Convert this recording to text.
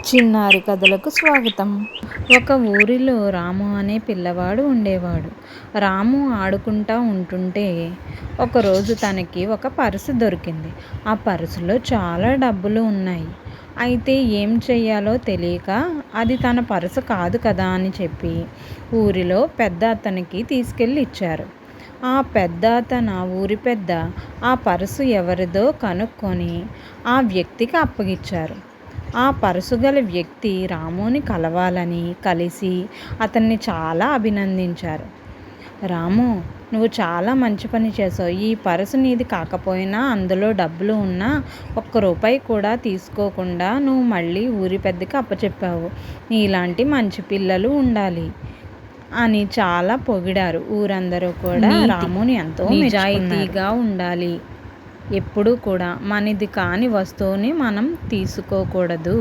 చిన్నారి కథలకు స్వాగతం. ఒక ఊరిలో రాము అనే పిల్లవాడు ఉండేవాడు. రాము ఆడుకుంటా ఉంటుంటే ఒకరోజు తనకి ఒక పర్సు దొరికింది. ఆ పర్సులో చాలా డబ్బులు ఉన్నాయి. అయితే ఏం చెయ్యాలో తెలియక అది తన పర్సు కాదు కదా అని చెప్పి ఊరిలో పెద్ద అతనికి తీసుకెళ్ళి ఇచ్చారు. ఆ పెద్ద ఊరి పెద్ద ఆ పర్సు ఎవరిదో కనుక్కొని ఆ వ్యక్తికి అప్పగిచ్చారు. ఆ పర్సు గల వ్యక్తి రాముని కలవాలని కలిసి అతన్ని చాలా అభినందించారు. రాము, నువ్వు చాలా మంచి పని చేసావు. ఈ పర్సు నీది కాకపోయినా అందులో డబ్బులు ఉన్నా ఒక్క రూపాయి కూడా తీసుకోకుండా నువ్వు మళ్ళీ ఊరి పెద్దకి అప్పచెప్పావు. నీలాంటి మంచి పిల్లలు ఉండాలి అని చాలా పొగిడారు. ఊరందరూ కూడా రాముని ఎంతో నిజాయితీగా ఉండాలి. ఎప్పుడూ కూడా మనది కాని వస్తువుని మనం తీసుకోకూడదు